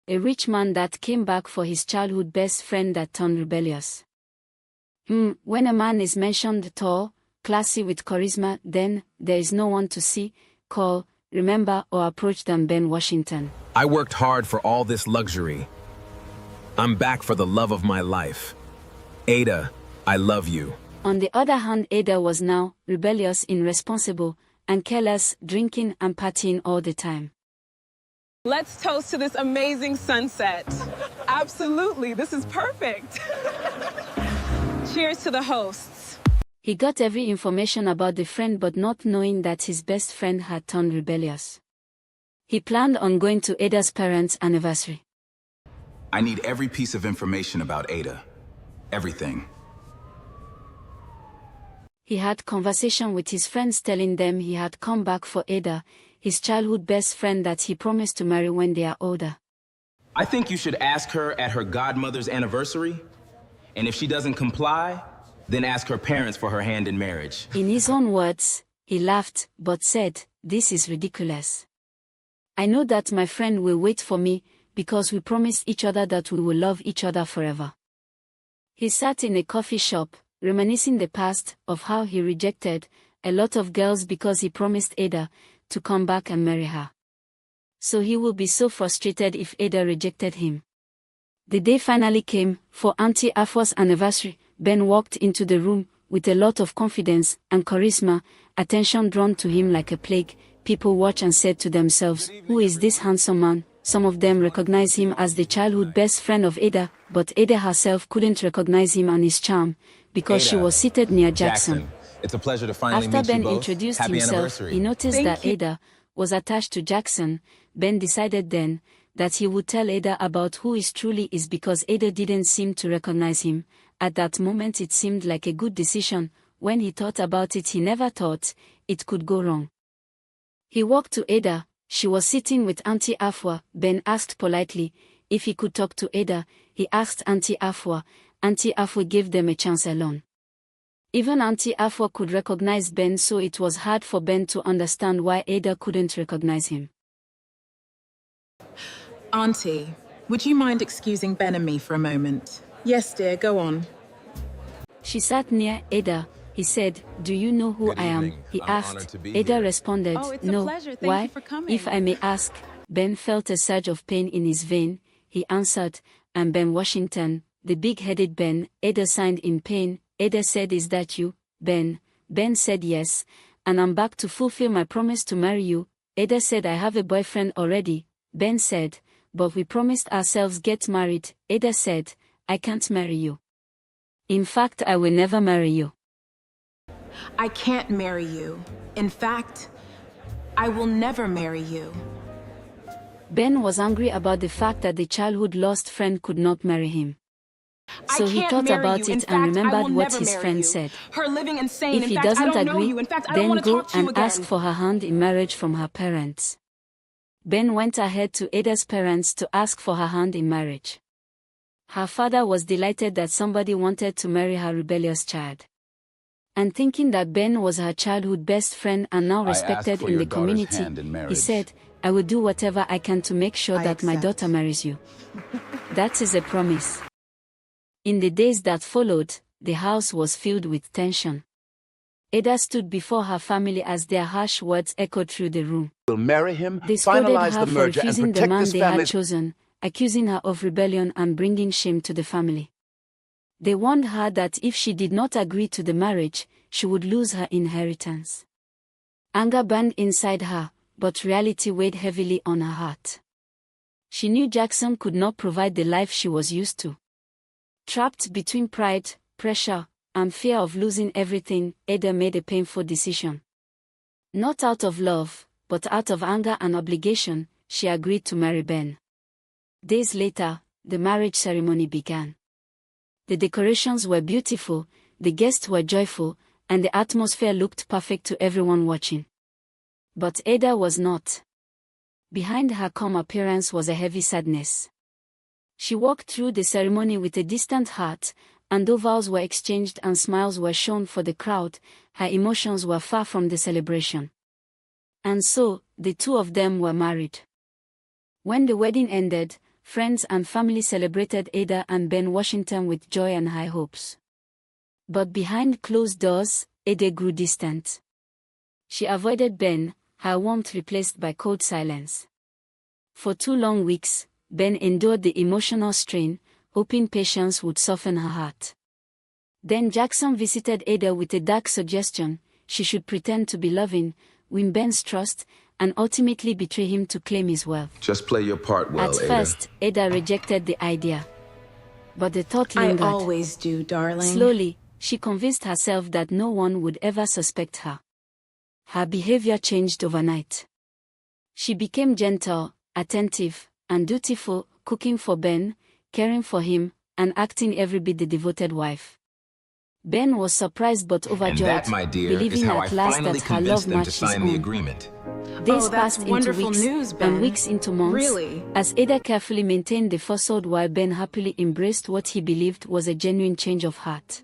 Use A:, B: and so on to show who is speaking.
A: A rich man that came back for his childhood best friend that turned rebellious. When a man is mentioned tall, classy with charisma, then there is no one to see, call, remember or approach than Ben Washington.
B: I worked hard for all this luxury. I'm back for the love of my life. Ada, I love you.
A: On the other hand, Ada was now rebellious, irresponsible, and careless, drinking and partying all the time.
C: Let's toast to this amazing sunset. Absolutely, this is perfect. Cheers to the hosts.
A: He got every information about the friend but not knowing that his best friend had turned rebellious. He planned on going to Ada's parents' anniversary.
D: I need every piece of information about Ada. Everything.
A: He had conversation with his friends telling them he had come back for Ada, his childhood best friend that he promised to marry when they are older.
D: I think you should ask her at her godmother's anniversary, and if she doesn't comply, then ask her parents for her hand in marriage.
A: In his own words, he laughed, but said, "This is ridiculous. I know that my friend will wait for me, because we promised each other that we will love each other forever." He sat in a coffee shop, reminiscing the past, of how he rejected a lot of girls because he promised Ada to come back and marry her. So he would be so frustrated if Ada rejected him. The day finally came, for Auntie Afwa's anniversary. Ben walked into the room, with a lot of confidence and charisma, attention drawn to him like a plague. People watched and said to themselves, "Who is this handsome man?" Some of them recognized him as the childhood best friend of Ada, but Ada herself couldn't recognize him and his charm, because she was seated near Jackson.
D: It's a pleasure to finally
A: After
D: meet you
A: Ben
D: both.
A: introduced
D: Happy
A: himself,
D: anniversary.
A: he noticed
C: Thank
A: that
C: you.
A: Ada was attached to Jackson. Ben decided then that he would tell Ada about who he truly is because Ada didn't seem to recognize him. At that moment it seemed like a good decision. When he thought about it, he never thought it could go wrong. He walked to Ada. She was sitting with Auntie Afwa. Ben asked politely if he could talk to Ada. He asked Auntie Afwa. Auntie Afwa gave them a chance alone. Even Auntie Afwa could recognize Ben, so it was hard for Ben to understand why Ada couldn't recognize him.
C: Auntie, would you mind excusing Ben and me for a moment? Yes, dear, go on.
A: She sat near Ada. He said, "Do you know who
B: Good
A: I am?"
B: evening.
A: He
B: I'm honored
A: asked.
B: to be
A: Ada
B: here.
A: responded,
C: Oh, it's a
A: "No."
C: pleasure. Thank
A: Why?
C: you for coming.
A: If I may ask. Ben felt a surge of pain in his vein. He answered, "I'm Ben Washington, the big-headed Ben." Ada sighed in pain. Ada said, "Is that you, Ben?" Ben said, "Yes, and I'm back to fulfill my promise to marry you." Ada said, "I have a boyfriend already." Ben said, "But we promised ourselves get married." Ada said, "I can't marry you. In fact, I will never marry you."
C: I can't marry you. In fact, I will never marry you.
A: Ben was angry about the fact that the childhood lost friend could not marry him. So he thought about it and remembered what his friend said.
C: Her living insane.
A: If he doesn't agree, then go and ask for her hand in marriage from her parents. Ben went ahead to Ada's parents to ask for her hand in marriage. Her father was delighted that somebody wanted to marry her rebellious child. And thinking that Ben was her childhood best friend and now respected in the community, he said, "I will do whatever I can to make sure that my daughter marries you." That is a promise. In the days that followed, the house was filled with tension. Ada stood before her family as their harsh words echoed through the room.
E: Will marry him,
A: They scolded
E: finalize
A: her
E: the
A: for
E: merger, and
A: refusing the
E: protect
A: man
E: this
A: they had
E: family.
A: chosen, accusing her of rebellion and bringing shame to the family. They warned her that if she did not agree to the marriage, she would lose her inheritance. Anger burned inside her, but reality weighed heavily on her heart. She knew Jackson could not provide the life she was used to. Trapped between pride, pressure, and fear of losing everything, Ada made a painful decision. Not out of love, but out of anger and obligation, she agreed to marry Ben. Days later, the marriage ceremony began. The decorations were beautiful, the guests were joyful, and the atmosphere looked perfect to everyone watching. But Ada was not. Behind her calm appearance was a heavy sadness. She walked through the ceremony with a distant heart, and though vows were exchanged and smiles were shown for the crowd, her emotions were far from the celebration. And so, the two of them were married. When the wedding ended, friends and family celebrated Ada and Ben Washington with joy and high hopes. But behind closed doors, Ada grew distant. She avoided Ben, her warmth replaced by cold silence. For 2 long weeks, Ben endured the emotional strain, hoping patience would soften her heart. Then Jackson visited Ada with a dark suggestion: she should pretend to be loving, win Ben's trust, and ultimately betray him to claim his wealth.
E: Just play your part well,
A: At first, Ada rejected the idea. But the thought lingered.
C: I always do, darling.
A: Slowly, she convinced herself that no one would ever suspect her. Her behavior changed overnight. She became gentle, attentive, and dutiful, cooking for Ben, caring for him, and acting every bit the devoted wife. Ben was surprised but overjoyed,
D: And that, my dear, is
A: believing
D: how I
A: at last
D: finally
A: that her
D: convinced
A: love
D: them to
A: matched his
D: sign the
A: own.
D: agreement.
A: Days
C: that's
A: passed into
C: wonderful
A: weeks,
C: news, Ben.
A: and weeks into months,
C: Really?
A: as Ada carefully maintained the facade while Ben happily embraced what he believed was a genuine change of heart.